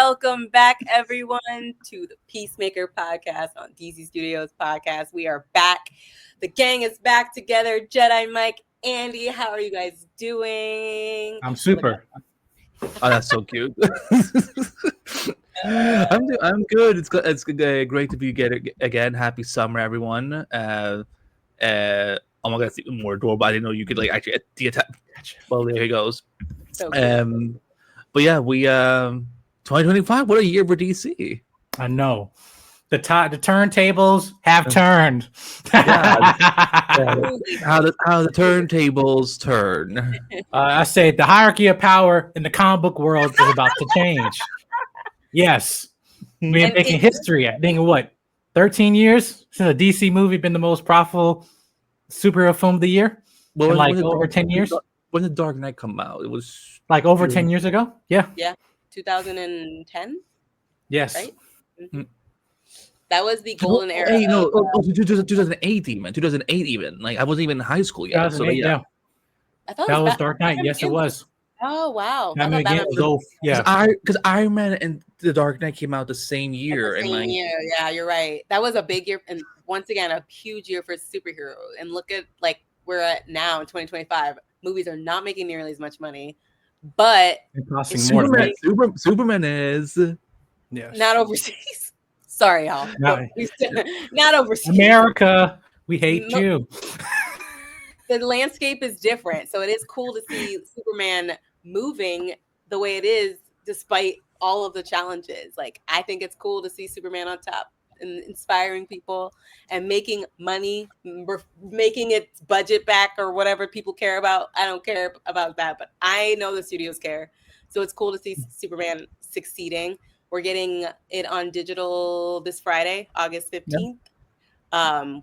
Welcome back, everyone, to the Peacemaker Podcast on DC Studios Podcast. We are back. The gang is back together. Jedi Mike, Andy, how are you guys doing? I'm super. Oh, that's so cute. I'm good. It's great to be again. Happy summer, everyone. Oh my god, it's even more adorable. I didn't know you could actually detach. Well, there he goes. So cool. But yeah, we 2025. What a year for DC. I know. The turntables have turned. How the turntables turn. I say the hierarchy of power in the comic book world is about to change. Yes. We're making history. I think, 13 years since a DC movie been the most profitable superhero film of the year? Well, over 10 years? When did Dark Knight come out? It was over 10 years ago? Yeah. Yeah. 2010? Yes. Right? Mm-hmm. That was the golden era. 2008 even. 2008 even. I wasn't even in high school yet. So yeah. I thought that was Dark Knight. Yes, it was. Oh wow. Because Iron Man and The Dark Knight came out the same year. Yeah, you're right. That was a big year, and once again, a huge year for superheroes. And look at we're at now in 2025. Movies are not making nearly as much money, but Superman is not overseas. Sorry, y'all. Not overseas. America, we hate you. The landscape is different, so it is cool to see Superman moving the way it is, despite all of the challenges. I think it's cool to see Superman on top and inspiring people and making money, making its budget back or whatever people care about. I don't care about that, but I know the studios care. So it's cool to see Superman succeeding. We're getting it on digital this Friday, August 15th,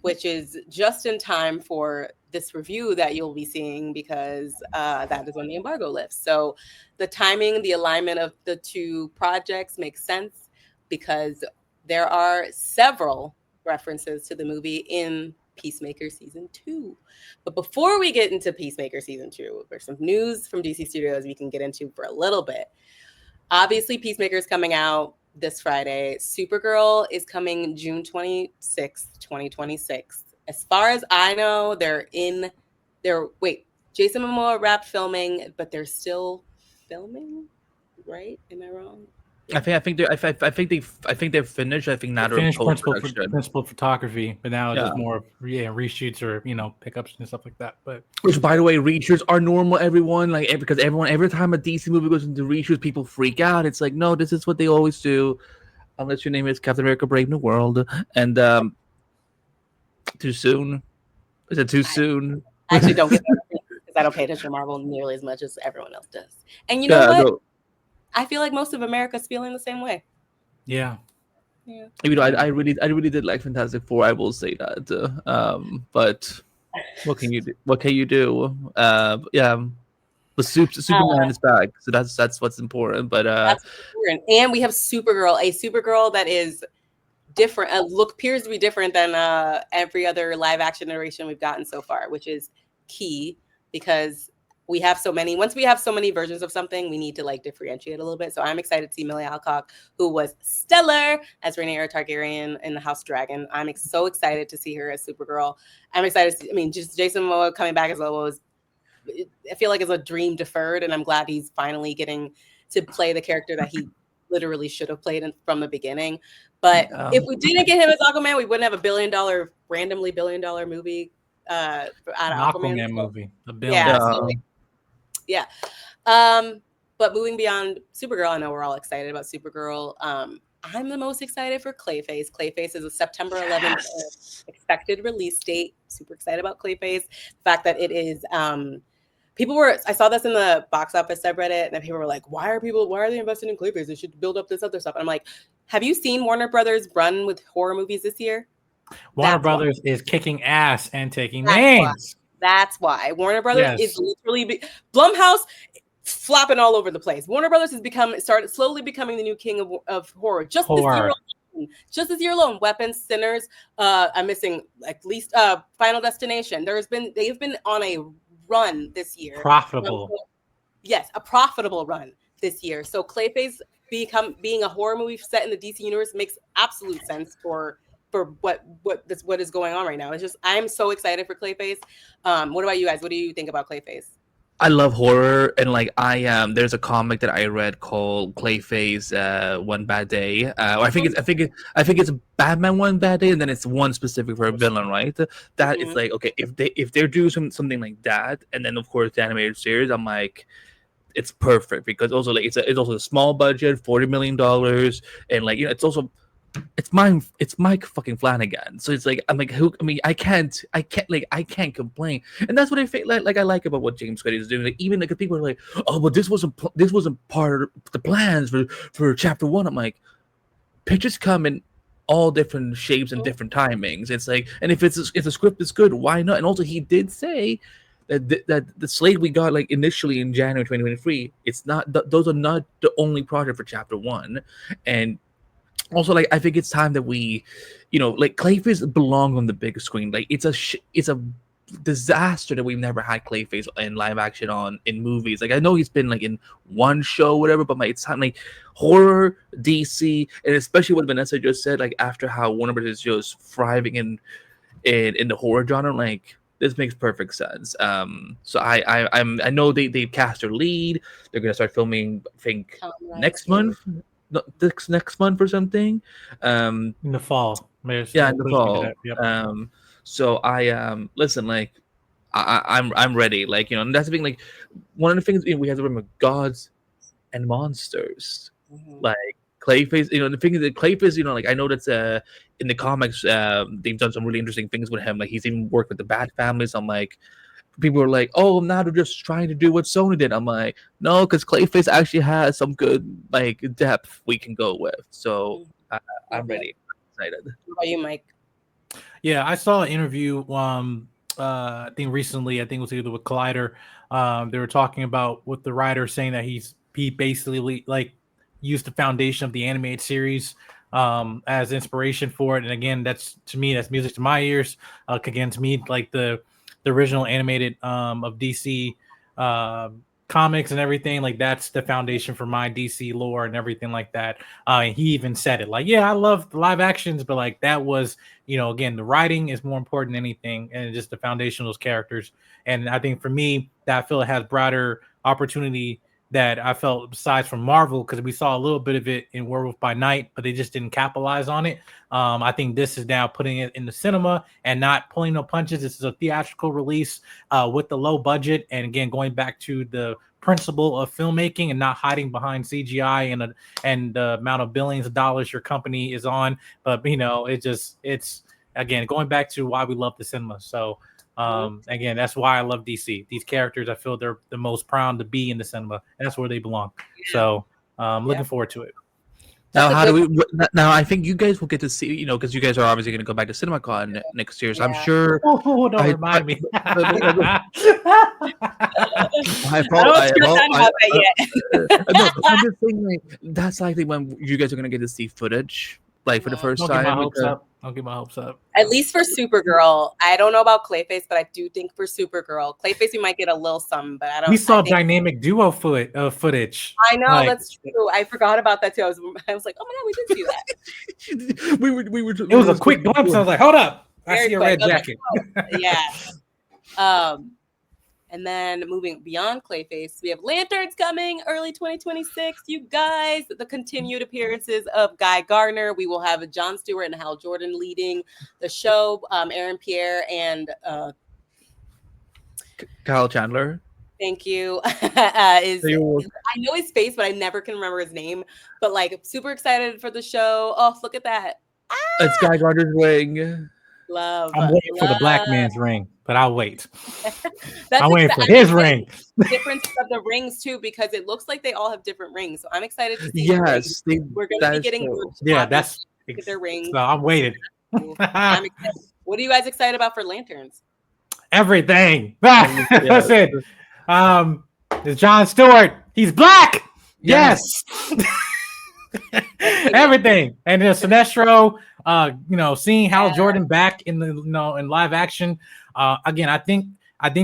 which is just in time for this review that you'll be seeing because that is when the embargo lifts. So the timing, the alignment of the two projects makes sense because there are several references to the movie in Peacemaker Season 2. But before we get into Peacemaker Season 2, there's some news from DC Studios we can get into for a little bit. Obviously, Peacemaker is coming out this Friday. Supergirl is coming June 26th, 2026. As far as I know, Jason Momoa wrapped filming, but they're still filming, right? Am I wrong? I think they've finished. I think now they're finished principal photography, but now it's just more reshoots or pickups and stuff like that. But which, by the way, reshoots are normal. Everyone because every time a DC movie goes into reshoots, people freak out. It's no, this is what they always do, unless your name is Captain America: Brave New World. And too soon? Is it too soon? I actually don't get that because I don't pay attention to Marvel nearly as much as everyone else does. And you know what? No. I feel like most of America's feeling the same way. Yeah. I really did like Fantastic Four. I will say that. But what can you do? What can you do? But Superman is back, so that's what's important. But that's important. And we have Supergirl that is different. Appears to be different than every other live action iteration we've gotten so far, which is key because we have so many. Once we have so many versions of something, we need to differentiate a little bit. So I'm excited to see Millie Alcock, who was stellar as Rhaenyra Targaryen in the House Dragon. I'm so excited to see her as Supergirl. I'm excited to see, just Jason Momoa coming back as well I feel like it's a dream deferred, and I'm glad he's finally getting to play the character that he literally should have played from the beginning. But if we didn't get him as Aquaman, we wouldn't have a randomly billion dollar movie out of Aquaman movie. $1 billion. Yeah. But moving beyond Supergirl, I know we're all excited about Supergirl. I'm the most excited for Clayface. Clayface is a September 11th expected release date. Super excited about Clayface. The fact that it is, I saw this in the box office subreddit, and people were like, why are they investing in Clayface? They should build up this other stuff. And I'm like, have you seen Warner Brothers run with horror movies this year? Warner Brothers is kicking ass and taking names. That's why Warner Brothers is literally Blumhouse flopping all over the place. Warner Brothers has started slowly becoming the new king of horror. Just this year alone, Weapons, Sinners. I'm missing at least Final Destination. They've been on a run this year. Profitable. Yes, a profitable run this year. So Clayface being a horror movie set in the DC universe makes absolute sense for what is going on right now. It's just I'm so excited for Clayface. What about you guys? What do you think about Clayface? I love horror, and like there's a comic that I read called Clayface One Bad Day. I think it's Batman One Bad Day, and then it's one specific for a villain, right? That is like, okay, if they're doing something like that, and then of course the animated series, I'm like, it's perfect because also like it's also a small budget, $40 million, and like it's Mike fucking Flanagan. So it's like I'm like, I can't complain, and that's what I feel like I like about what James Gunn is doing. Like even like people are like, oh, but this wasn't part of the plans for chapter one. I'm like, pictures come in all different shapes and different timings. It's like, and if the script is good, why not? And also he did say that the slate we got like initially in January 2023, it's not those are not the only project for chapter one, and also, like, I think it's time that we, like Clayface belong on the big screen. Like, it's a disaster that we've never had Clayface in live action in movies. Like, I know he's been like in one show, whatever, but like it's time like horror, DC, and especially what Vanessa just said, like after how Warner Bros. Is just thriving in the horror genre, like this makes perfect sense. So I know they cast their lead. They're gonna start filming, I think, next month. Next month or something, in the fall. In the fall. Yep. So I listen, like I'm ready, like and that's the thing, like one of the things we have to remember, gods and monsters, like Clayface. The thing is that Clayface, like I know that's in the comics they've done some really interesting things with him, like he's even worked with the Bat family. So I'm like, people are like, oh, now they're just trying to do what Sony did. I'm like, no, because Clayface actually has some good like depth we can go with. So I'm ready. I'm excited. What about you, Mike? Yeah, I saw an interview. I think recently. I think it was either with Collider. They were talking about with the writer saying that he basically like used the foundation of the animated series as inspiration for it. And again, that's music to my ears. Again, to me, like the original animated of DC comics and everything, like that's the foundation for my DC lore and everything like that. And he even said it like, yeah, I love the live actions, but like that was, again, the writing is more important than anything, and just the foundation of those characters. And I think for me, that I feel it has broader opportunity that I felt besides from Marvel, because we saw a little bit of it in Werewolf by Night, but they just didn't capitalize on it. I think this is now putting it in the cinema and not pulling no punches. This is a theatrical release with the low budget. And again, going back to the principle of filmmaking and not hiding behind CGI and the amount of billions of dollars your company is on. But, it's again, going back to why we love the cinema. So, again, that's why I love DC. These characters, I feel they're the most proud to be in the cinema. That's where they belong. So looking forward to it. Now, I think you guys will get to see, because you guys are obviously going to go back to CinemaCon next year. So I'm sure. Oh, don't remind me. I'm just saying, like, that's likely when you guys are going to get to see footage, like for the first time. Don't get my hopes up. At least for Supergirl. I don't know about Clayface, but I do think for Supergirl, Clayface, we might get a little something, but I don't. We saw dynamic duo footage. I know, that's true. I forgot about that too. I was like, oh my god, we did see that. we were. It was a quick glimpse. I was like, hold up, I see a red jacket. Yeah. And then moving beyond Clayface, we have Lanterns coming early 2026. You guys, the continued appearances of Guy Gardner. We will have Jon Stewart and Hal Jordan leading the show. Aaron Pierre and Kyle Chandler. Thank you. I know his face, but I never can remember his name. But like, super excited for the show. Oh, look at that! It's Guy Gardner's ring. I'm waiting for the black man's ring, but I'll wait. I'm waiting for his ring. Difference of the rings too, because it looks like they all have different rings. So I'm excited to see. Yes, we're going to be getting. That's their rings. So I'm waiting. I'm excited. What are you guys excited about for Lanterns? Everything. That's it. It's Jon Stewart. He's black. Yes. Everything. And then Sinestro. Seeing Hal Jordan back in the in live action. Again, I think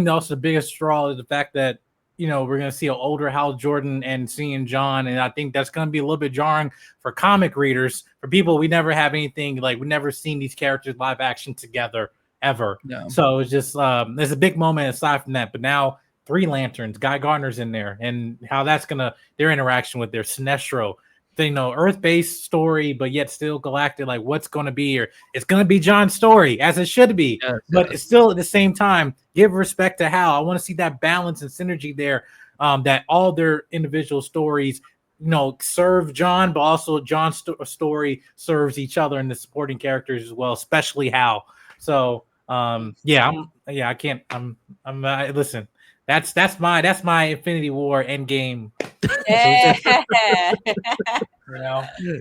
also the biggest draw is the fact that we're gonna see an older Hal Jordan and seeing John, and I think that's gonna be a little bit jarring for comic readers, for people. We never have anything like we never seen these characters live action together ever. Yeah. So it's just there's a big moment aside from that, but now Three Lanterns, Guy Gardner's in there, and how that's gonna their interaction with their Sinestro. Earth-based story, but yet still galactic. Like, what's going to be here? It's going to be John's story, as it should be. Yes, but it's still at the same time, give respect to Hal. I want to see that balance and synergy there. That all their individual stories, serve John, but also John's story serves each other and the supporting characters as well, especially Hal. So, I can't. Listen. That's my Infinity War Endgame.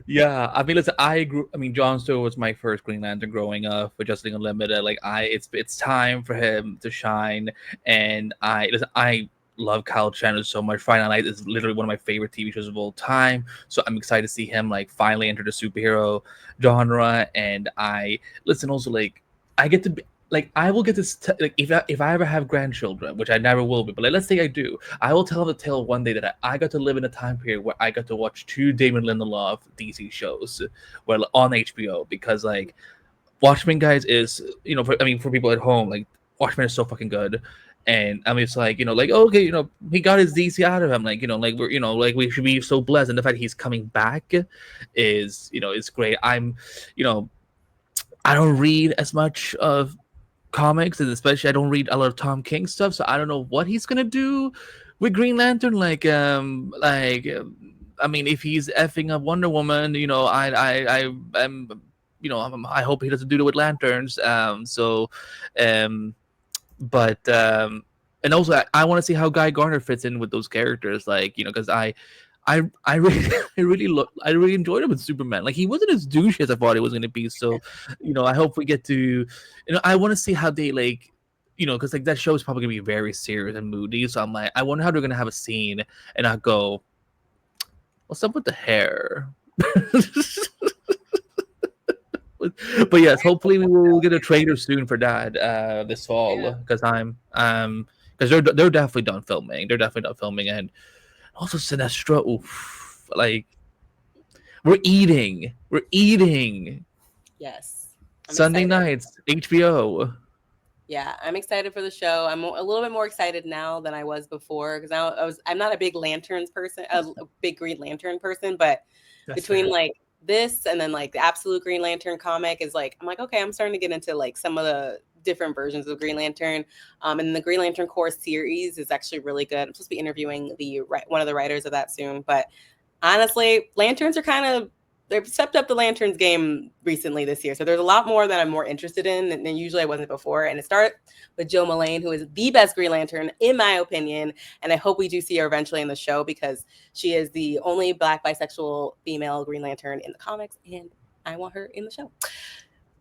Yeah. I mean, listen, Jon Stewart was my first Green Lantern growing up with Justice League Unlimited. Like, it's time for him to shine. And I love Kyle Chandler so much. Friday Night Lights is literally one of my favorite TV shows of all time. So I'm excited to see him like finally enter the superhero genre. And I get to be. Like, I will get this, if I ever have grandchildren, which I never will be, but let's say I do, I will tell them the tale one day that I got to live in a time period where I got to watch 2 Damon Lindelof DC shows on HBO, because, like, Watchmen, guys, is, for people at home, like, Watchmen is so fucking good. And I mean, it's like, okay, he got his DC out of him. Like, we should be so blessed. And the fact he's coming back is, is great. I don't read as much of comics, and especially I don't read a lot of Tom King stuff, so I don't know what he's gonna do with Green Lantern. I mean, if he's effing up Wonder Woman, I hope he doesn't do it with lanterns. And also I want to see how Guy Gardner fits in with those characters, because I really enjoyed him with Superman. Like, he wasn't as douchey as I thought he was going to be. So, I hope we get to, I want to see how they because that show is probably going to be very serious and moody. So I'm like, I wonder how they're going to have a scene and I go, what's up with the hair? But yes, hopefully we will get a trailer soon for that this fall, because they're definitely done filming. And also Sinestro, oof, like, we're eating. Yes. Sunday nights, HBO. Yeah, I'm excited for the show. I'm a little bit more excited now than I was before, because I'm not a big lanterns person, a big Green Lantern person, but between like this and then like the Absolute Green Lantern comic is like, I'm like, okay, I'm starting to get into like some of the different versions of Green Lantern. And the Green Lantern Corps series is actually really good. I'm supposed to be interviewing one of the writers of that soon. But honestly, lanterns are they've stepped up the lanterns game recently this year. So there's a lot more that I'm more interested in than usually I wasn't before. And it started with Jo Mullein, who is the best Green Lantern, in my opinion. And I hope we do see her eventually in the show, because she is the only Black bisexual female Green Lantern in the comics. And I want her in the show.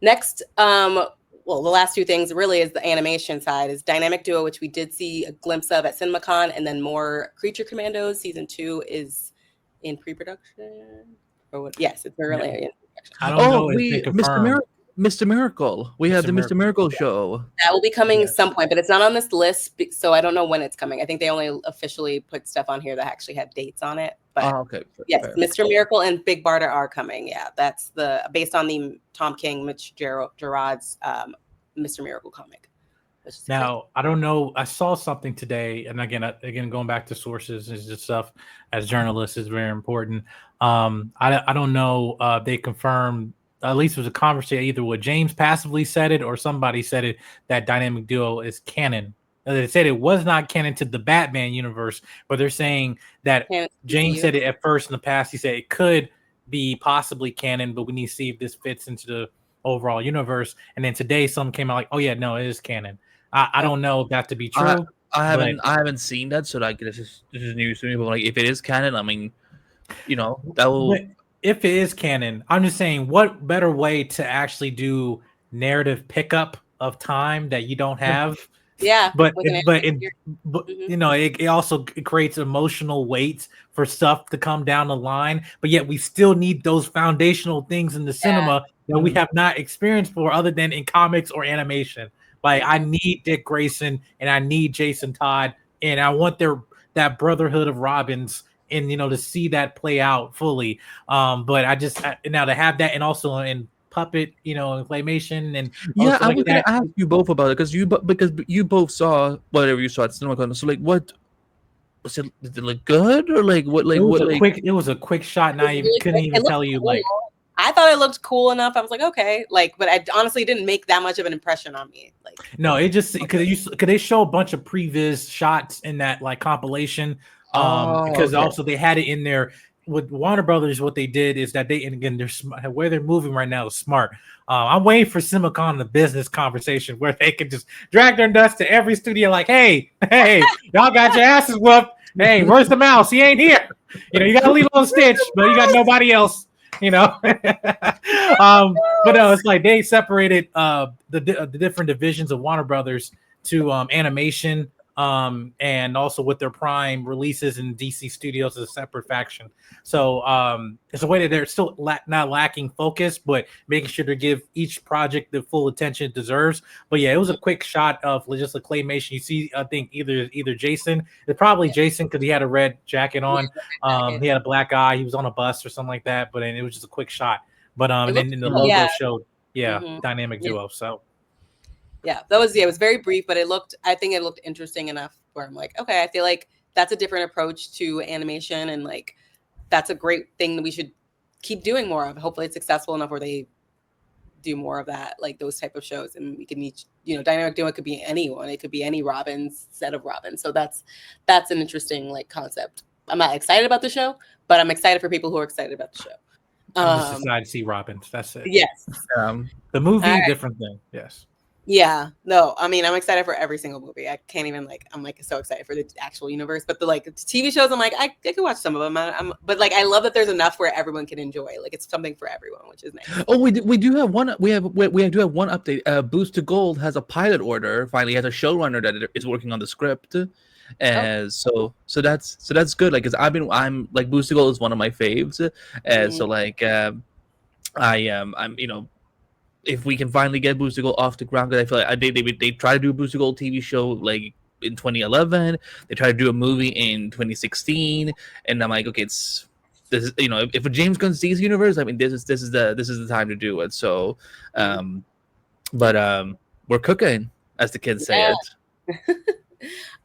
Next, the last 2 things really is the animation side, is Dynamic Duo, which we did see a glimpse of at CinemaCon, and then more Creature Commandos. Season 2 is in pre-production. Or what? Yes, it's early. Yeah. I don't know if Mr. Miracle. We have the Mr. Miracle show. That will be coming some point, but it's not on this list, so I don't know when it's coming. I think they only officially put stuff on here that actually had dates on it. But okay. Yes, Mr. Miracle and Big Barda are coming. Yeah, that's based on the Tom King, Mitch Gerard's Mr. Miracle comic. Now, I don't know. I saw something today, and again, going back to sources and just stuff as journalists is very important. I don't know. They confirmed, at least it was a conversation either with James passively said it or somebody said it, that Dynamic Duo is canon. They said it was not canon to the Batman universe, but they're saying that James said it at first in the past. He said it could be possibly canon, but we need to see if this fits into the overall universe. And then today, some came out like, "Oh yeah, no, it is canon." I don't know if that to be true. I haven't seen that, so like this is news to me. But like, if it is canon, I mean, that will. But if it is canon, I'm just saying, what better way to actually do narrative pickup of time that you don't have? Yeah, but it also creates emotional weight for stuff to come down the line. But yet we still need those foundational things in the cinema that we have not experienced before, other than in comics or animation. Like, I need Dick Grayson and I need Jason Todd, and I want their that brotherhood of Robins, and to see that play out fully. But now to have that, and also in puppet, and claymation, and Yeah, also I like was gonna that. ask you both about it because you both saw whatever you saw at CinemaCon. So like, what was it? Did it look good or like what? Like what? Like It was a quick shot, and I really couldn't quick. even It looked tell you cool. like. I thought it looked cool enough. I was like, okay, like, but I honestly didn't make that much of an impression on me. Like, No, it just because they show a bunch of previous shots in that like compilation. Because okay. also they had it in there with Warner Brothers. What they did is that they, and again, they're where they're moving right now is smart. I'm waiting for CinemaCon, the business conversation where they can just drag their nuts to every studio, like, hey, y'all got your asses whooped. Hey, where's the mouse? He ain't here. You got Lilo and Stitch, but you got nobody else. But no, it's like they separated the different divisions of Warner Brothers to animation, and also with their Prime releases in DC Studios as a separate faction. So it's a way that they're still not lacking focus, but making sure to give each project the full attention it deserves. But yeah, it was a quick shot of just a claymation. You see, I think either Jason, it's probably Jason because he had a red jacket on. He had a black eye. He was on a bus or something like that. But then it was just a quick shot. But and then the logo showed, dynamic duo. So. Yeah, it was very brief, but I think it looked interesting enough where I'm like, okay, I feel like that's a different approach to animation, and like that's a great thing that we should keep doing more of. Hopefully it's successful enough where they do more of that, like those type of shows, and we can each, dynamic duo could be anyone. It could be any Robins, set of Robins. So that's an interesting like concept. I'm not excited about the show, but I'm excited for people who are excited about the show. I'm just excited to see Robins. That's it. Yes. The movie, different thing. Yes. Yeah, no, I mean, I'm excited for every single movie. I can't even I'm like so excited for the actual universe, but the TV shows, I'm like, I could watch some of them. But like, I love that there's enough where everyone can enjoy. Like, it's something for everyone, which is nice. Oh, we do have one. We do have one update. Boost to Gold has a pilot order. Finally, has a showrunner that is working on the script. So that's good. Like, cause I'm like Boost to Gold is one of my faves. So like, I'm if we can finally get Booster Gold off the ground, because I feel like they try to do a Booster Gold TV show like in 2011. They tried to do a movie in 2016, and I'm like, okay, this is if a James Gunn DC universe, I mean, this is the time to do it. So, but we're cooking, as the kids say it.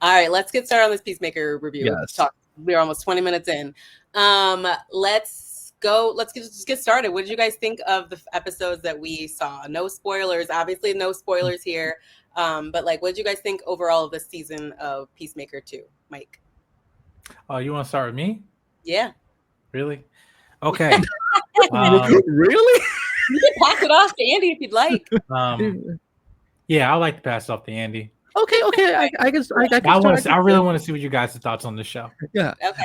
All right, let's get started on this Peacemaker review. Yes. We're almost 20 minutes in. Let's go. Let's just get started. What did you guys think of the episodes that we saw? No spoilers, obviously, no spoilers here. But like, what did you guys think overall of this season of Peacemaker 2, Mike? Oh, you want to start with me? Yeah. Really? Okay. Really? You can pass it off to Andy if you'd like. Yeah, I like to pass it off to Andy. Okay. I really want to see what you guys' thoughts on the show. Yeah. Okay.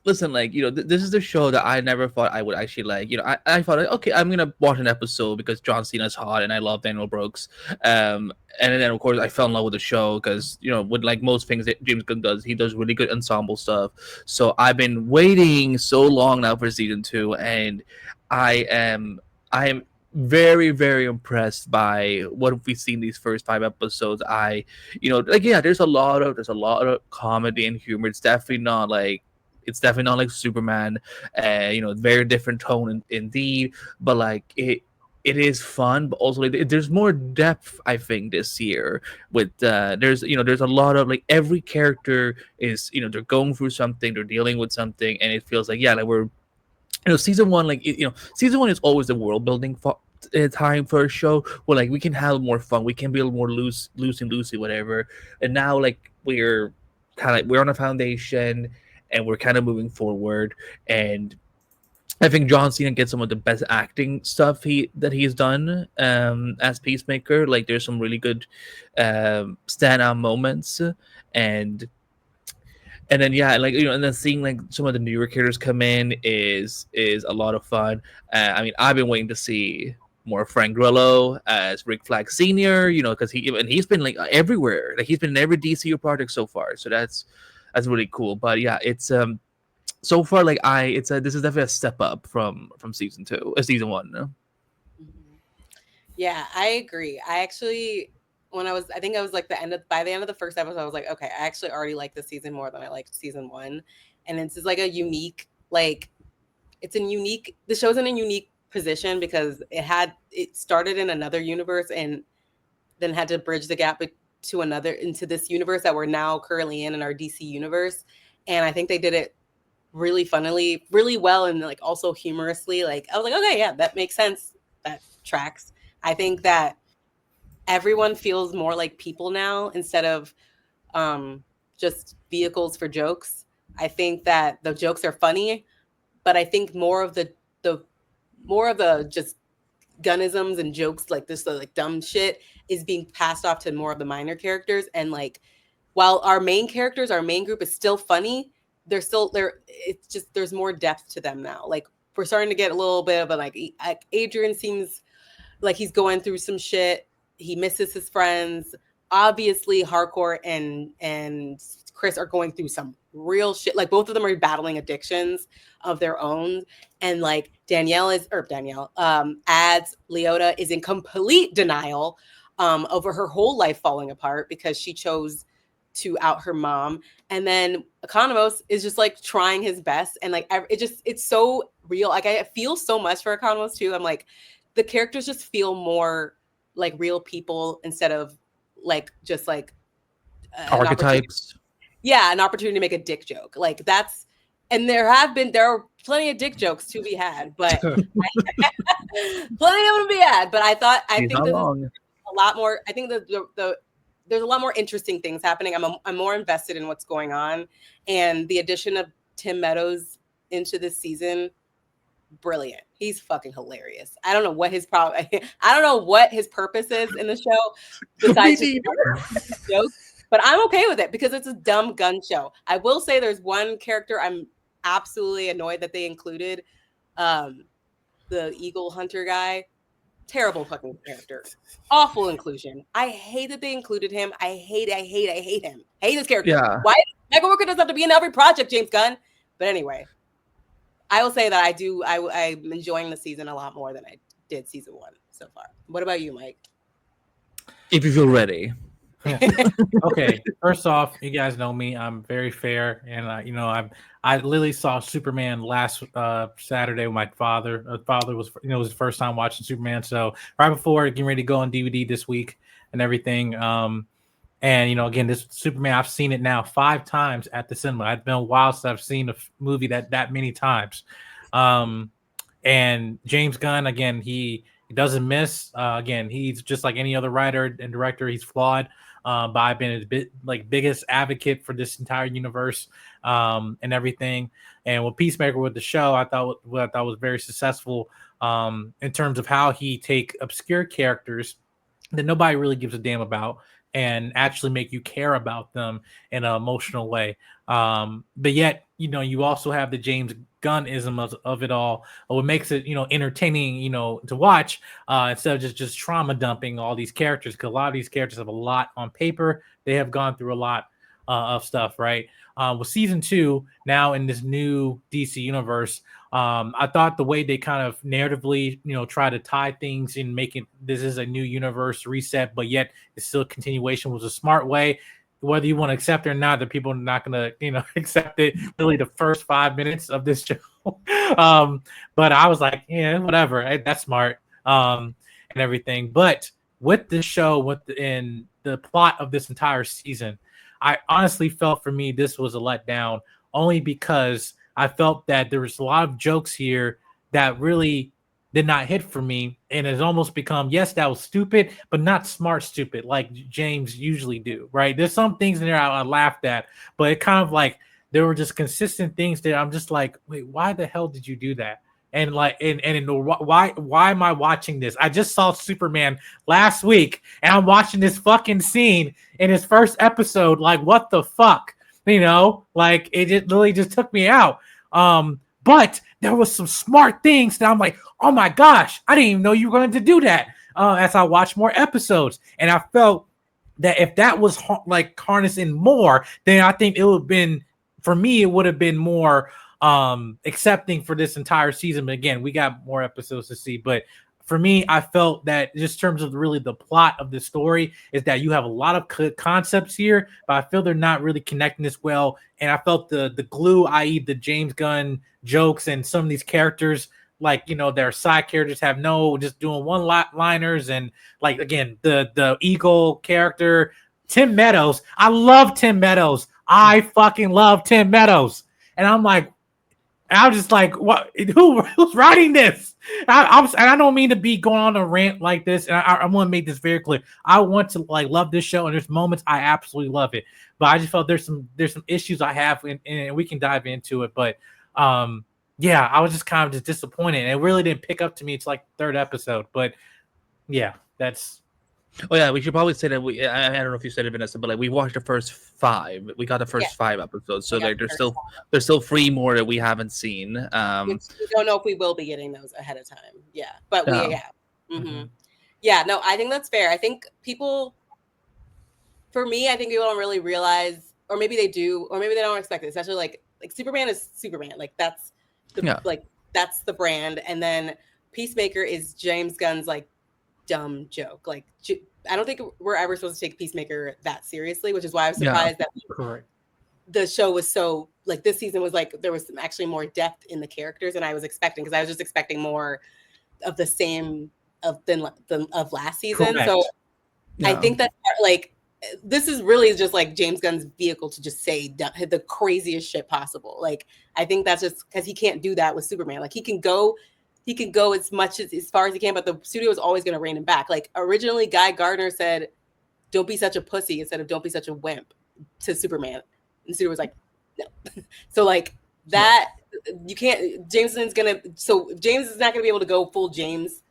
Listen, like, this is the show that I never thought I would actually like. I thought, like, okay, I'm gonna watch an episode because John Cena's hot and I love Daniel Brooks. And then of course I fell in love with the show because with like most things that James Gunn does, he does really good ensemble stuff. So I've been waiting so long now for season 2, and I am very, very impressed by what we've seen these first 5 episodes. There's a lot of comedy and humor. It's definitely not like Superman, very different tone indeed, but like it is fun, but also like, there's more depth, I think, this year with there's a lot of like every character is they're going through something, they're dealing with something, and it feels like we're season 1, like season 1 is always the world building time for a show where like we can have more fun, we can be a little more loosey whatever, and now like we're on a foundation and we're kind of moving forward. And I think John Cena gets some of the best acting stuff that he's done as Peacemaker. Like there's some really good standout moments, and then and then seeing like some of the newer characters come in is a lot of fun. I mean, I've been waiting to see more Frank Grillo as Rick Flag Sr. Because he's been like everywhere. Like he's been in every DCU project so far. So that's really cool. But yeah, it's so far like this is definitely a step up from season 1. Yeah, I agree. I actually I think I was like by the end of the first episode, I was like, okay, I actually already like this season more than I liked season 1. And it's just like a unique, like, the show's in a unique position because it started in another universe and then had to bridge the gap into this universe that we're now currently in our DC universe. And I think they did it really funnily, really well, and like also humorously. Like, I was like, okay, yeah, that makes sense. That tracks. I think that everyone feels more like people now instead of just vehicles for jokes. I think that the jokes are funny, but I think more of the just gunnisms and jokes like this, like dumb shit, is being passed off to more of the minor characters. And like, while our main group is still funny, it's just, there's more depth to them now. Like, we're starting to get a little bit of a, like Adrian seems like he's going through some shit. He misses his friends. Obviously, Hardcore and Chris are going through some real shit. Like, both of them are battling addictions of their own. And like Ads Leota is in complete denial over her whole life falling apart because she chose to out her mom. And then Economos is just like trying his best. And like, it's so real. Like, I feel so much for Economos too. I'm like, the characters just feel more like real people instead of like just like archetypes. An opportunity to make a dick joke. Like, that's, and there are plenty of dick jokes to be had, but plenty of them to be had. But I think there's a lot more. I think there's a lot more interesting things happening. I'm more invested in what's going on, and the addition of Tim Meadows into this season, brilliant. He's fucking hilarious. I don't know what his problem. I don't know what his purpose is in the show besides jokes. But I'm okay with it because it's a dumb gun show. I will say there's one character I'm absolutely annoyed that they included. The Eagle Hunter guy. Terrible fucking character. Awful inclusion. I hate that they included him. I hate him. Hate this character. Yeah. Why Mega Worker doesn't have to be in every project, James Gunn? But anyway, I will say that I'm enjoying the season a lot more than I did season 1 so far. What about you, Mike? If you feel ready. Okay, first off, you guys know me. I'm very fair, and I literally saw Superman last Saturday with my father. Father was it was his first time watching Superman, so right before getting ready to go on DVD this week and everything. And again, this Superman, I've seen it now 5 times at the cinema. It's been a while since I've seen a movie that many times. And James Gunn, again, he doesn't miss. Again, he's just like any other writer and director. He's flawed. But I've been biggest advocate for this entire universe and everything. And with Peacemaker, with the show, I thought was very successful in terms of how he take obscure characters that nobody really gives a damn about and actually make you care about them in an emotional way. But yet, you also have the James Gunn-ism of it all, what makes it, entertaining, to watch instead of just trauma dumping all these characters, because a lot of these characters have a lot on paper. They have gone through a lot of stuff, right? With season 2, now in this new DC universe, I thought the way they kind of narratively, try to tie things and make it, this is a new universe reset, but yet it's still a continuation, was a smart way. Whether you want to accept it or not, the people are not going to, accept it really the first 5 minutes of this show. But I was like, yeah, whatever. That's smart and everything. But with this show, in the plot of this entire season, I honestly felt for me this was a letdown, only because I felt that there was a lot of jokes here that really did not hit for me, and it's almost become, yes, that was stupid, but not smart stupid like James usually do, right? There's some things in there I laughed at, but it kind of like there were just consistent things that I'm just like, wait, why the hell did you do that? And like, and why am I watching this? I just saw Superman last week, and I'm watching this fucking scene in his first episode. Like, what the fuck? Like it literally just took me out. But there was some smart things that I'm like, oh my gosh, I didn't even know you were going to do that. As I watched more episodes, and I felt that if that was like harnessing more, then I think it would have been, for me, it would have been more accepting for this entire season. But again, we got more episodes to see. But for me, I felt that just in terms of really the plot of the story is that you have a lot of concepts here, but I feel they're not really connecting this well. And I felt the glue, i.e. the James Gunn jokes and some of these characters, like, you know, their side characters have just doing one-liners. And like, again, the Eagle character, Tim Meadows. I love Tim Meadows. I fucking love Tim Meadows. And I'm like, I was just like, what? Who's writing this? And I don't mean to be going on a rant like this. And I want to make this very clear. I want to like love this show, and there's moments I absolutely love it. But I just felt there's some issues I have, and we can dive into it. But yeah, I was just kind of just disappointed, and it really didn't pick up to me. It's like the third episode, but yeah, that's. Oh yeah, we should probably say that I don't know if you said it, Vanessa, but like we watched the first 5. We got the first 5 episodes, so there's still 3 more that we haven't seen. Which we don't know if we will be getting those ahead of time. Yeah, but we have. Mm-hmm. Yeah, no, I think that's fair. I think people, for me, I think people don't really realize, or maybe they do, or maybe they don't expect it. Especially like Superman is Superman. Like that's that's the brand, and then Peacemaker is James Gunn's like dumb joke. Like I don't think we're ever supposed to take Peacemaker that seriously, which is why I was surprised that the show was so like this season was like there was actually more depth in the characters than I was expecting, because I was just expecting more of the same of last season. Correct. So I think that like this is really just like James Gunn's vehicle to just say the craziest shit possible. Like I think that's just because he can't do that with Superman. Like he can go as far as he can, but the studio is always going to rein him back. Like originally, Guy Gardner said, "Don't be such a pussy," instead of "Don't be such a wimp" to Superman, and the studio was like, "No." So like that, you can't. James is not going to be able to go full James.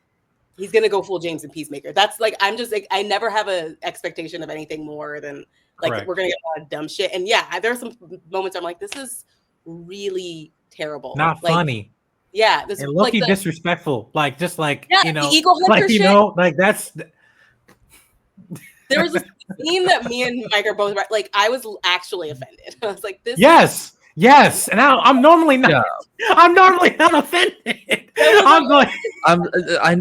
He's going to go full James in Peacemaker. That's like I'm just like I never have an expectation of anything more than like we're going to get a lot of dumb shit. And yeah, there are some moments I'm like, this is really terrible, not like, funny. Yeah, this and lucky like disrespectful, like just like you know, the Eagle Hunter like you shit. know, like that's. There was a scene that me and Mike are both like. I was actually offended. I was like, "This." Yes, and I'm normally not. Yeah. I'm normally not offended. I'm going.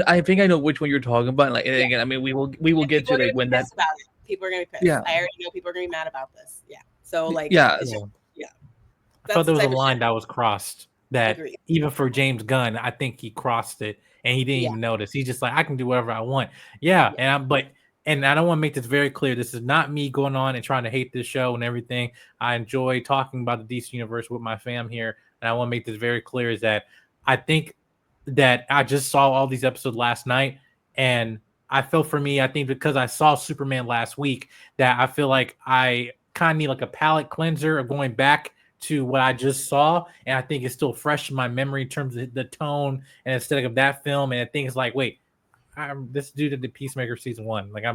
I think I know which one you're talking about. Like again, I mean, we will get to like when that. About it. People are gonna be pissed. Yeah. I already know people are gonna be mad about this. Yeah. So like. Yeah. I thought there was a line that was crossed. That even for James Gunn, I think he crossed it and he didn't even notice. He's just like, I can do whatever I want. Yeah. And I don't want to make this very clear. This is not me going on and trying to hate this show and everything. I enjoy talking about the DC universe with my fam here. And I want to make this very clear is that I think that I just saw all these episodes last night. And I felt for me, I think because I saw Superman last week, that I feel like I kind of need like a palate cleanser of going back to what I just saw, and I think it's still fresh in my memory in terms of the tone and aesthetic of that film. And I think it's like, wait, this dude did the Peacemaker season 1. Like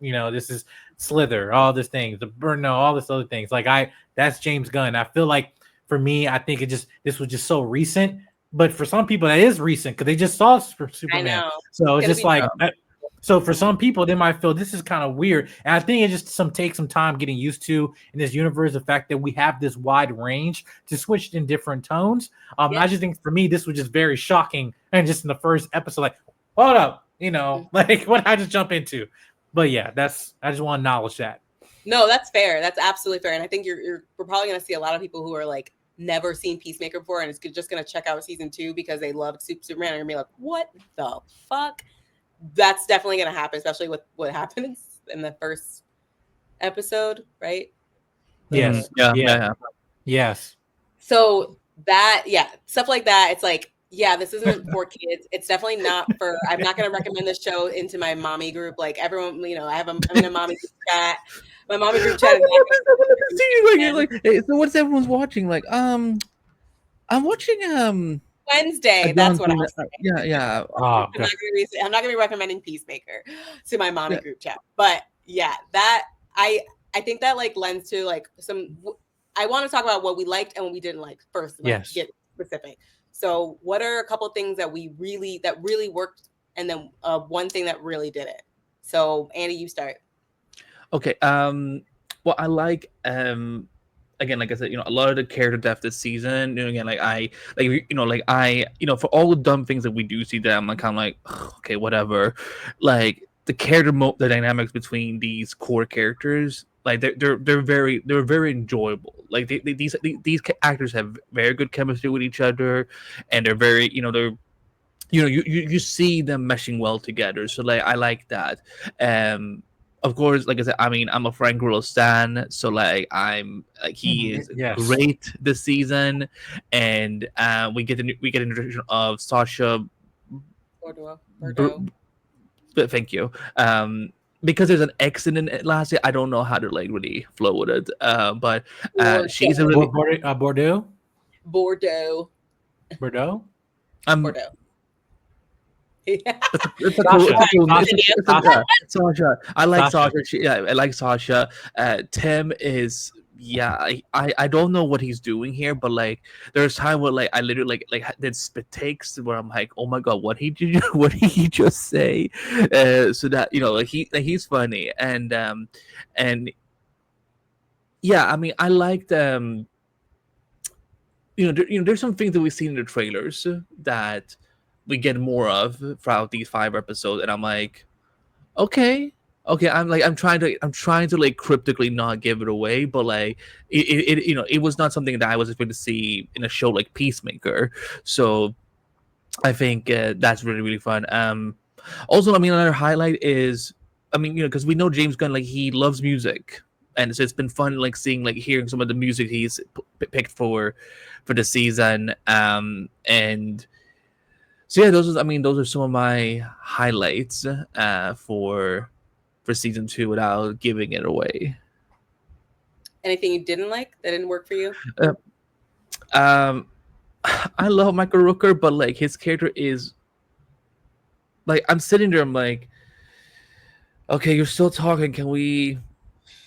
this is Slither, all these things, the Burno, all this other things. Like that's James Gunn. I feel like for me, I think this was just so recent. But for some people, that is recent because they just saw Superman. I know. So it's just like. So for some people, they might feel this is kind of weird. And I think it just take some time getting used to in this universe, the fact that we have this wide range to switch in different tones. I just think for me, this was just very shocking. And just in the first episode, like, hold up, like what I just jump into. But yeah, I just want to acknowledge that. No, that's fair. That's absolutely fair. And I think we're probably going to see a lot of people who are like never seen Peacemaker before and it's just going to check out season 2 because they loved Superman and going to be like, what the fuck? That's definitely going to happen, especially with what happens in the first episode, right? Yes. Yeah. Yes. So that, stuff like that. It's like, this isn't for kids. It's definitely not for, I'm not going to recommend this show into my mommy group. Like everyone, I'm in a mommy group chat. My mommy group chat is like, hey, so what's everyone's watching? Like, I'm watching, Wednesday. That's what I was saying. Yeah. I'm not gonna be recommending Peacemaker to my mommy group chat. But that I think that like lends to like some. I want to talk about what we liked and what we didn't like first. Like, get specific. So, what are a couple of things that really worked, and then one thing that really didn't? So, Andy, you start. Okay. Well, I like again, like I said, a lot of the character depth this season. Again, for all the dumb things that we do see, that I'm like kind of like, "Ugh, okay, whatever." Like the the dynamics between these core characters, like they're very enjoyable. Like these actors have very good chemistry with each other, and they're very, they're you see them meshing well together. So like I like that. Of course, like I said, I mean, I'm a Frank Grillo stan, so like he is Yes. great this season, and we get an introduction of Sasha. Bordeaux. Thank you. Because there's an X in it last year, I don't know how to like really flow with it. But she's a really Bordeaux. Bordeaux. Bordeaux. Bordeaux. It's a cool. Sasha. I like Sasha. I like Sasha. Tim is. Yeah, I don't know what he's doing here, but like there's time where like I literally like did spit takes where I'm like, oh my god, what did he just say? So that like he's funny, and yeah, I mean I liked there's some things that we see in the trailers that we get more of throughout these 5 episodes, and I'm like, okay, I'm trying to like cryptically not give it away, but like it was not something that I was expecting to see in a show like Peacemaker. So I think that's really, really fun. Also, I mean, another highlight is, I mean, because we know James Gunn, like he loves music, and so it's been fun like hearing some of the music he's picked for the season. And so yeah, those are some of my highlights for season 2 without giving it away. Anything you didn't like that didn't work for you? I love Michael Rooker, but like his character is like, I'm sitting there, I'm like, okay, you're still talking. Can we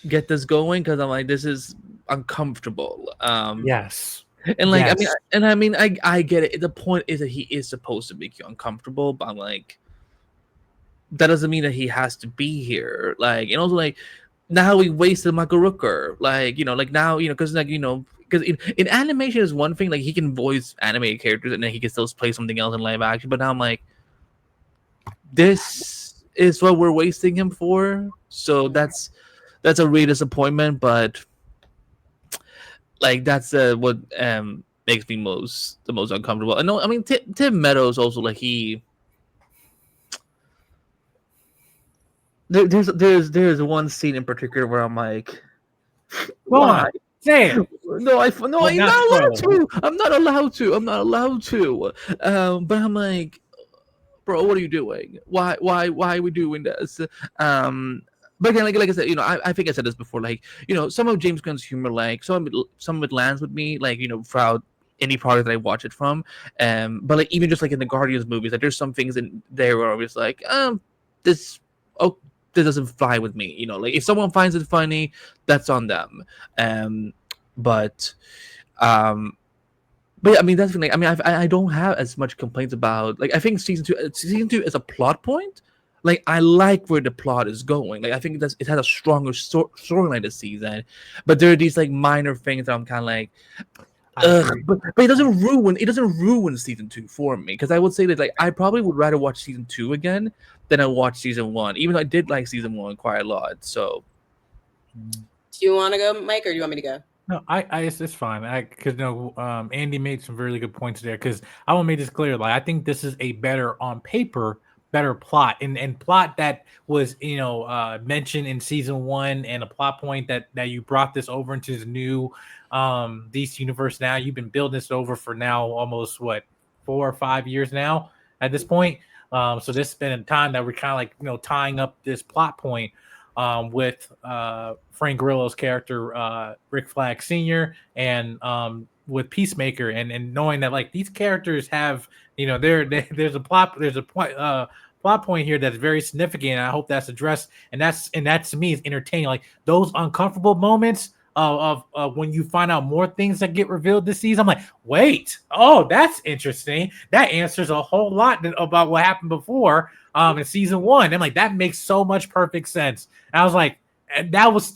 get this going? Because I'm like, this is uncomfortable. Yes. And like, yes. I get it. The point is that he is supposed to make you uncomfortable, but I'm like, that doesn't mean that he has to be here. Like, and also like, now we wasted Michael Rooker. Like, like now, because like, because in animation is one thing, like he can voice animated characters and then he can still play something else in live action. But now I'm like, this is what we're wasting him for. So that's a real disappointment. But like that's what makes me the most uncomfortable. And no, I mean Tim Meadows also, like there's one scene in particular where I'm like, why? Damn. No, I'm not allowed to. But I'm like, bro, what are you doing? Why are we doing this? But again, like I said, I think I said this before. Like, some of James Gunn's humor, like some of it lands with me, like throughout any product that I watch it from. But like even just like in the Guardians movies, like there's some things in there where I was like, this doesn't fly with me. Like if someone finds it funny, that's on them. But yeah, I mean that's the thing. Like, I mean, I don't have as much complaints about. Like I think season two is a plot point. Like I like where the plot is going. Like I think it has a stronger storyline this season. But there are these like minor things that I'm kind of like, but it doesn't ruin season 2 for me, because I would say that like I probably would rather watch season 2 again than I watch season 1, even though I did like season 1 quite a lot. So, do you want to go, Mike, or do you want me to go? No, it's fine. Because Andy made some really good points there. Because I want to make this clear. Like I think this is a better on paper, better plot, and plot that was mentioned in season 1, and a plot point that you brought this over into the new DC universe. Now you've been building this over for now almost 4 or 5 years now at this point. So this has been a time that we're kind of like tying up this plot point with Frank Grillo's character Rick Flag Sr. and with Peacemaker, and knowing that like these characters have there's a plot point here that's very significant, and I hope that's addressed, and that to me is entertaining. Like those uncomfortable moments of when you find out more things that get revealed this season. I'm like, wait, oh, that's interesting. That answers a whole lot about what happened before in season 1. I'm like, that makes so much perfect sense. And I was like, that was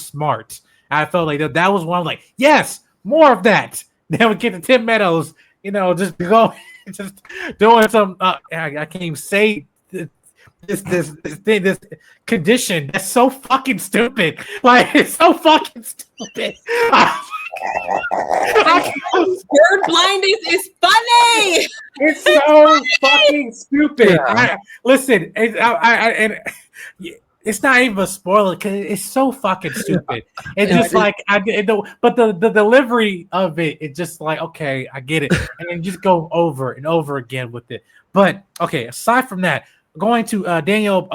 smart. I felt like that was one. Like, yes, more of that. Then we get to Tim Meadows, just go, just doing some. I can't even say this thing, this condition that's so fucking stupid. Like, it's so fucking stupid. Bird blindness is funny. It's so fucking stupid. Yeah. Listen, it's not even a spoiler because it's so fucking stupid. It's just like but the delivery of it just like, okay, I get it, and then just go over and over again with it. But okay, aside from that, going to Danielle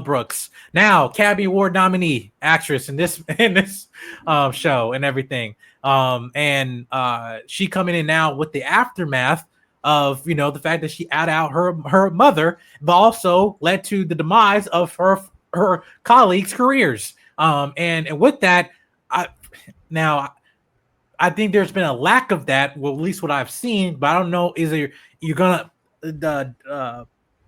Brooks, now Academy Award nominee actress in this show and everything. And she coming in now with the aftermath of the fact that she out her mother, but also led to the demise of her colleagues' careers. And with that, I think there's been a lack of that, well, at least what I've seen, but I don't know, you're gonna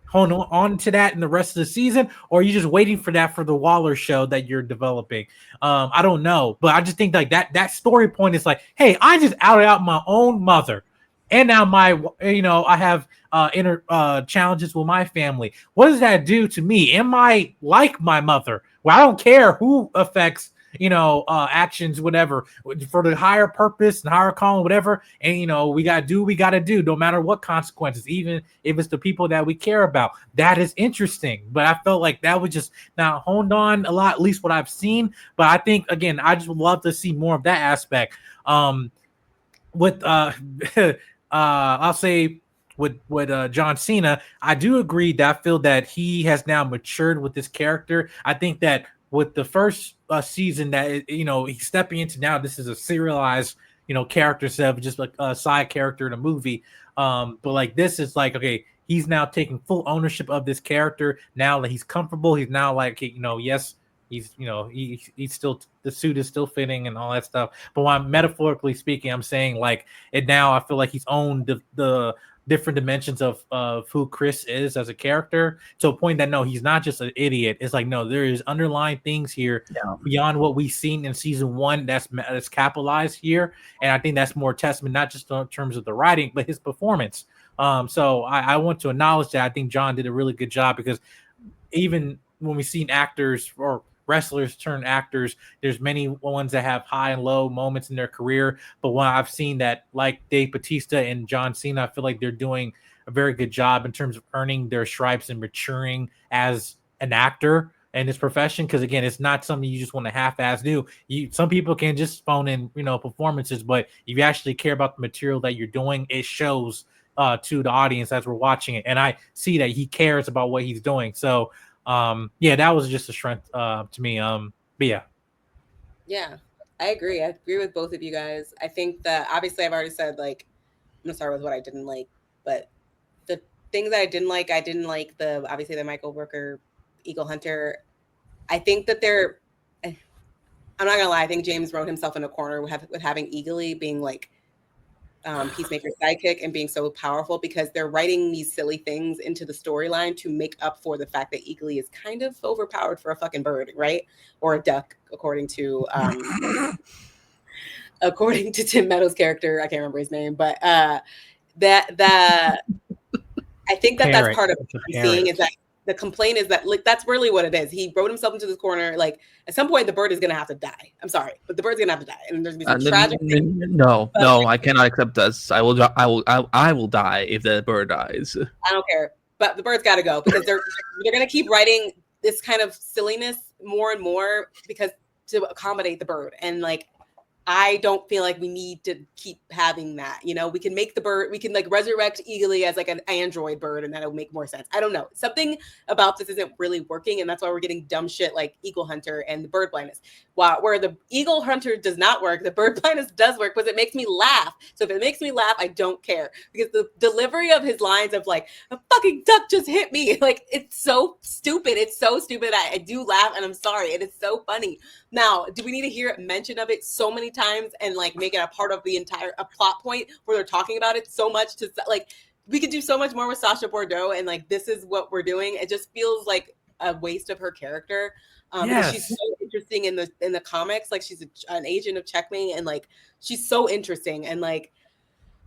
hold on to that in the rest of the season, or are you just waiting for that for the Waller show that you're developing? I don't know, but I just think like that story point is like, hey, I just outed out my own mother, and now I have inner challenges with my family. What does that do to me? Am I like my mother? Well, I don't care who affects actions, whatever, for the higher purpose and higher calling, whatever. And we gotta do what we gotta do, no matter what consequences, even if it's the people that we care about. That is interesting, but I felt like that was just not honed on a lot, at least what I've seen. But I think, again, I just would love to see more of that aspect. With I'll say with John Cena, I do agree that I feel that he has now matured with this character. I think that with the first season that he's stepping into now, this is a serialized character instead of just like a side character in a movie. But like this is like, okay, he's now taking full ownership of this character. Now that he's comfortable, he's now like, yes, he's he's still, the suit is still fitting and all that stuff. But when I'm metaphorically speaking, I'm saying like it now. I feel like he's owned the different dimensions of who Chris is as a character, to a point that no, he's not just an idiot. It's like, no, there is underlying things here beyond what we've seen in season one that's capitalized here. And I think that's more testament, not just in terms of the writing, but his performance. So I want to acknowledge that. I think John did a really good job, because even when we've seen actors or wrestlers turn actors, there's many ones that have high and low moments in their career. But when I've seen that, like Dave Bautista and John Cena, I feel like they're doing a very good job in terms of earning their stripes and maturing as an actor in this profession. Because again, it's not something you just want to half-ass do. Some people can just phone in, performances, but if you actually care about the material that you're doing, it shows to the audience as we're watching it. And I see that he cares about what he's doing. So that was just a strength to me. But yeah, I agree with both of you guys. I think that obviously I've already said, like, I'm gonna start with what I didn't like, but the things that I didn't like obviously the Michael Rooker Eagle Hunter. I think that I'm not gonna lie, I think James wrote himself in a corner with having Eagly being like Peacemaker's sidekick and being so powerful, because they're writing these silly things into the storyline to make up for the fact that Eagly is kind of overpowered for a fucking bird, right? Or a duck, according to Tim Meadows' character. I can't remember his name, but I think that's part of what I'm seeing, is that the complaint is that, like, that's really what it is. He wrote himself into this corner. Like, at some point, the bird is going to have to die. I'm sorry, but the bird's going to have to die, and there's going to be some tragic thing. No, I cannot accept this. I will die if the bird dies. I don't care, but the bird's got to go, because they're going to keep writing this kind of silliness more and more because to accommodate the bird. And like, I don't feel like we need to keep having that. We can make the bird, we can like resurrect Eagly as like an android bird, and that'll make more sense. I don't know. Something about this isn't really working, and that's why we're getting dumb shit like Eagle Hunter and the bird blindness. Where the Eagle Hunter does not work, the bird blindness does work, because it makes me laugh. So if it makes me laugh, I don't care, because the delivery of his lines of like, a fucking duck just hit me, like, it's so stupid. It's so stupid. I do laugh, and I'm sorry. It is so funny. Now, do we need to hear mention of it so many times and like make it a part of the entire plot point where they're talking about it so much? To like, we could do so much more with Sacha Bordeaux, and like, this is what we're doing. It just feels like a waste of her character. Yes. She's so interesting in the comics. Like she's an agent of Checkmate, and like she's so interesting, and like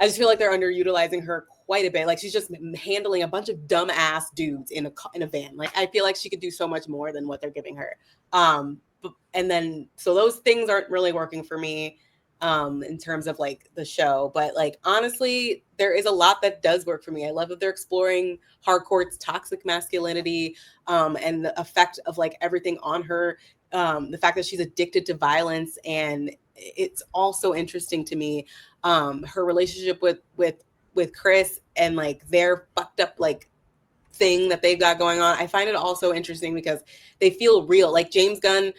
I just feel like they're underutilizing her quite a bit. Like she's just handling a bunch of dumbass dudes in a van. Like I feel like she could do so much more than what they're giving her. And then so those things aren't really working for me in terms of like the show. But like honestly, there is a lot that does work for me. I love that they're exploring Harcourt's toxic masculinity and the effect of like everything on her. The fact that she's addicted to violence, and it's also interesting to me her relationship with Chris and like their fucked up like thing that they've got going on. I find it also interesting because they feel real. Like James Gunn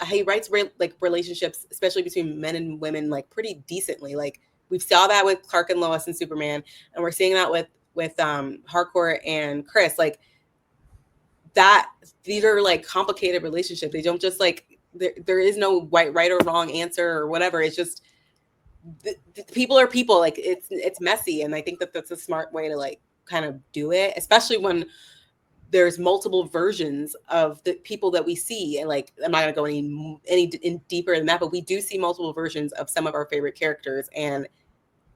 he writes like relationships, especially between men and women, like pretty decently. Like we saw that with Clark and Lois and Superman, and we're seeing that with Harcourt and Chris. Like that, these are like complicated relationships. They don't just like there is no right or wrong answer or whatever. It's just the people are people. Like it's messy, and I think that that's a smart way to like kind of do it, especially when there's multiple versions of the people that we see. And like I'm not gonna go any deeper than that, but we do see multiple versions of some of our favorite characters, and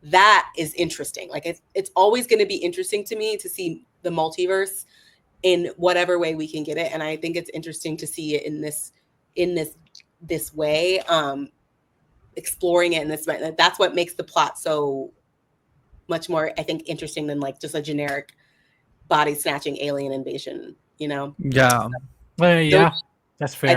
that is interesting. Like it's always going to be interesting to me to see the multiverse in whatever way we can get it, and I think it's interesting to see it in this way, exploring it in this way. That's what makes the plot so much more, I think, interesting than like just a generic body snatching alien invasion, you know? Yeah. Well, yeah, that's fair. I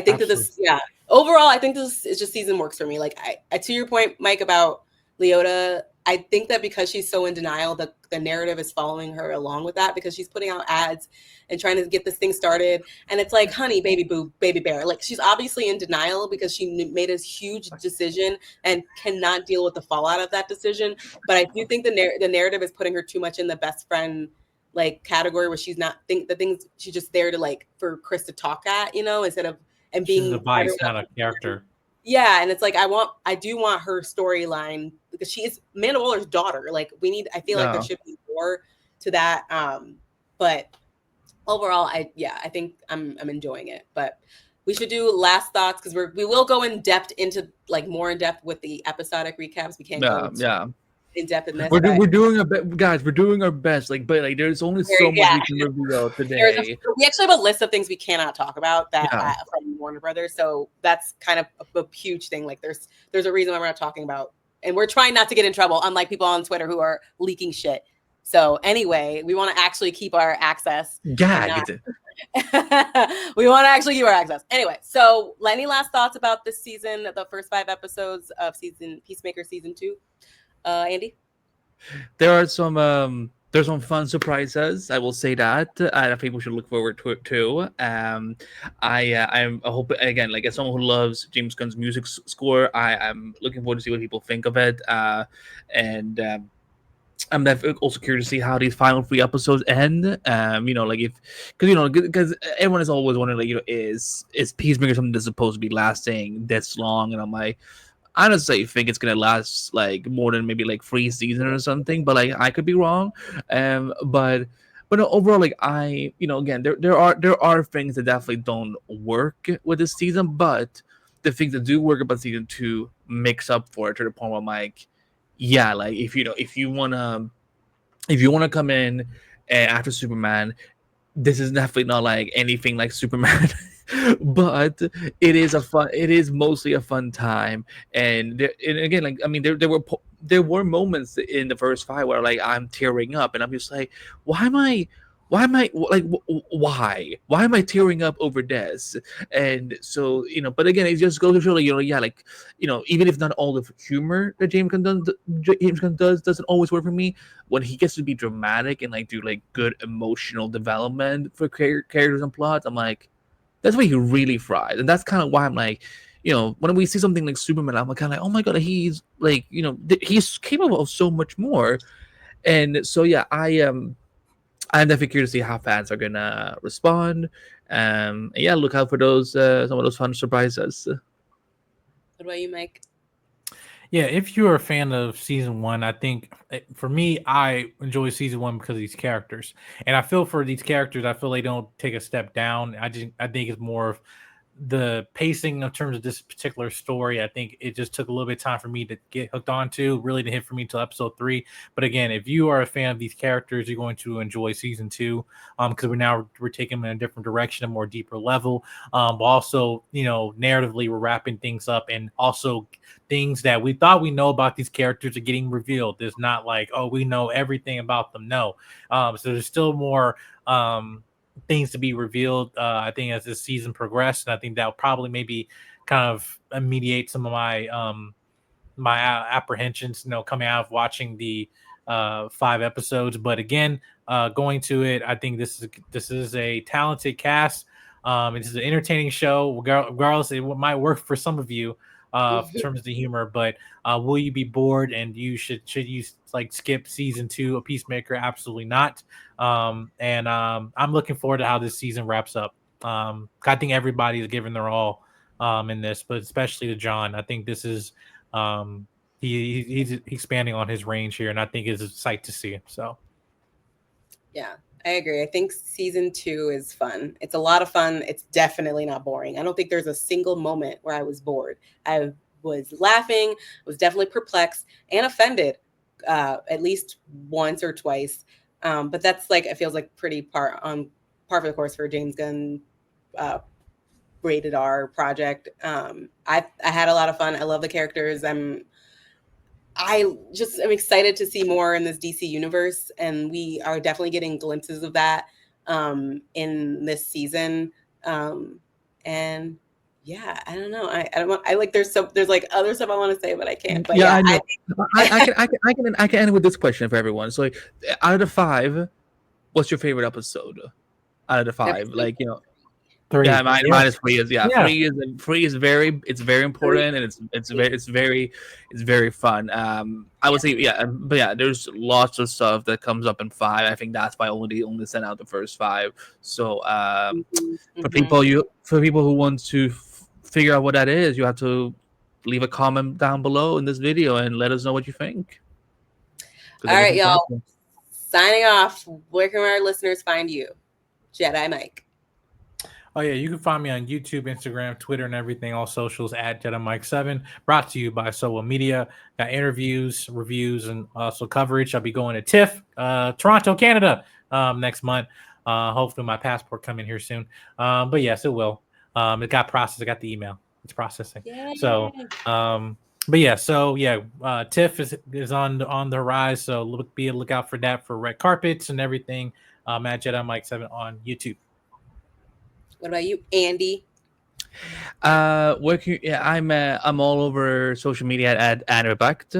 think that this, yeah. Overall, I think this is just season works for me. Like I to your point, Mike, about Leota, I think that because she's so in denial, the narrative is following her along with that, because she's putting out ads and trying to get this thing started. And it's like, honey, baby boo, baby bear. Like she's obviously in denial because she made a huge decision and cannot deal with the fallout of that decision. But I do think the narrative is putting her too much in the best friend like category, where she's not she's just there to like for Chris to talk at, you know, instead of and being she's a vice, not a character. Yeah, and it's like I do want her storyline, because she is Amanda Waller's daughter. Like I feel like there should be more to that. But overall, I think I'm enjoying it. But we should do last thoughts, because we will go in depth into like more in depth with the episodic recaps. We can't go in depth in this. We're doing our best, guys. We're doing our best. Like, but like, there's only so much we can reveal today. We actually have a list of things we cannot talk about from Warner Brothers. So that's kind of a huge thing. Like, there's a reason why we're not talking about, and we're trying not to get in trouble, unlike people on Twitter who are leaking shit. So anyway, we want to actually keep our access. Gagged. We want to actually keep our access. Anyway, so any last thoughts about this season, the first 5 episodes of Peacemaker season 2? Andy? There are some there's some fun surprises, I will say that, and I think we should look forward to it too. I hope, again, like as someone who loves James Gunn's music score, I'm looking forward to see what people think of it, and I'm also curious to see how these final 3 episodes end. You know, like because everyone is always wondering, like, you know, is Peacemaker something that's supposed to be lasting this long? And I'm like, I honestly think it's gonna last like more than maybe like 3 seasons or something, but like I could be wrong. But no, overall, like again, there are things that definitely don't work with this season, but the things that do work about season 2 makes up for it, to the point where I'm like, yeah, like if you wanna come in after Superman, this is definitely not like anything like Superman. But it is mostly a fun time, and again, like, I mean, there were moments in the first 5 where like I'm tearing up, and I'm just like, why am I tearing up over this? And so, but again, it just goes to show, like, even if not all the humor that James Gunn does doesn't always work for me, when he gets to be dramatic and like do like good emotional development for characters and plots, I'm like, that's where he really fries. And that's kind of why I'm like, when we see something like Superman, I'm kind of like, oh my god, he's like, he's capable of so much more. And so yeah, I'm definitely curious to see how fans are gonna respond. Yeah, look out for those some of those fun surprises. What about you, Mike? Yeah, if you're a fan of season 1, I think for me, I enjoy season 1 because of these characters, and I feel for these characters, I feel they don't take a step down. I think it's more of the pacing in terms of this particular story, I think it just took a little bit of time for me to get hooked onto. Really didn't hit for me until episode 3. But again, if you are a fan of these characters, you're going to enjoy season 2, because we're taking them in a different direction, a more deeper level. But also, narratively, we're wrapping things up, and also things that we thought we know about these characters are getting revealed. There's not like, oh, we know everything about them. No. So there's still more things to be revealed, I think, as this season progressed, and I think that'll probably maybe kind of mediate some of my my apprehensions, coming out of watching the 5 episodes. But again, going to it, I think this is a talented cast. This is an entertaining show, regardless. It might work for some of you in terms of the humor, but will you be bored? And should you like skip season 2 of Peacemaker? Absolutely not. And I'm looking forward to how this season wraps up. I think everybody is giving their all in this, but especially to John. I think this is he's expanding on his range here, and I think it's a sight to see. So yeah, I agree. I think season 2 is fun. It's a lot of fun. It's definitely not boring. I don't think there's a single moment where I was bored. I was laughing, was definitely perplexed and offended at least once or twice. But that's like, it feels like pretty par for the course for James Gunn rated R project. I had a lot of fun. I love the characters. I'm excited to see more in this DC universe, and we are definitely getting glimpses of that in this season. And yeah, I don't know. I like there's like other stuff I want to say, but I can't. But yeah, I know. I can end with this question for everyone. So, like, out of the 5, what's your favorite episode? Out of the 5, like 3. Yeah, mine is 3. Free is very important, and it's very fun. I would say but yeah, there's lots of stuff that comes up in 5. I think that's why only sent out the first 5. So for people who want to figure out what that is, you have to leave a comment down below in this video and let us know what you think. All right, y'all. Signing off. Where can our listeners find you? Jedi Mike. Oh yeah, you can find me on YouTube, Instagram, Twitter, and everything, all socials at Jedi Mike 7. Brought to you by Sowa Media. Got interviews, reviews, and also coverage. I'll be going to TIFF, Toronto, Canada, next month. Hopefully my passport come in here soon. But yes, it will. It got processed. I got the email. It's processing. Yay. So, but yeah, TIFF is on the rise. So be a lookout for that, for red carpets and everything. At Jedi Mike 7 on YouTube. What about you, Andy? I'm all over social media at Anrebact.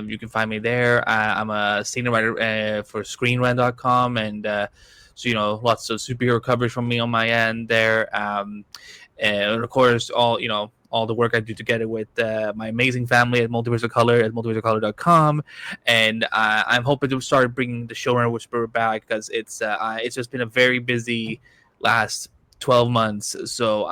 You can find me there. I'm a senior writer for ScreenRant.com, and lots of superhero coverage from me on my end there. And of course, all the work I do together with my amazing family at Multiverse of Color at multiverseofcolor.com. And I'm hoping to start bringing the showrunner whisperer back, because it's just been a very busy last 12 months. So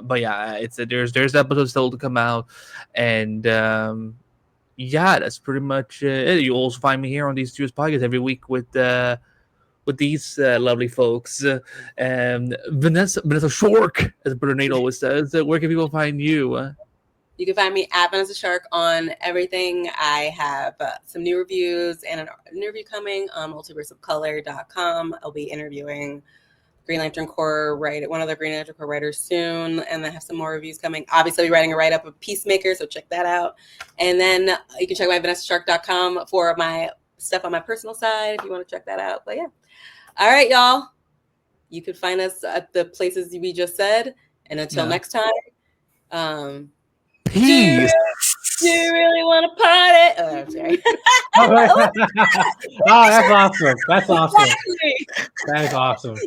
but yeah, there's episodes still to come out, and that's pretty much it. You also find me here on these two podcasts every week with these lovely folks. Vanessa Shork, as Brother Nate always says. Where can people find you? You can find me at Vanessa Shark on everything. I have some new reviews and an interview coming on multiverseofcolor.com. I'll be interviewing Green Lantern Corps one of the Green Lantern Corps writers soon, and I have some more reviews coming. Obviously, I'll be writing a write-up of Peacemaker, so check that out. And then you can check my VanessaShark.com for my stuff on my personal side if you want to check that out. But yeah. All right, y'all. You can find us at the places we just said. And until next time, peace. Do you really want to party? Oh, I'm sorry. Oh, that's awesome. That's awesome. Exactly. That is awesome.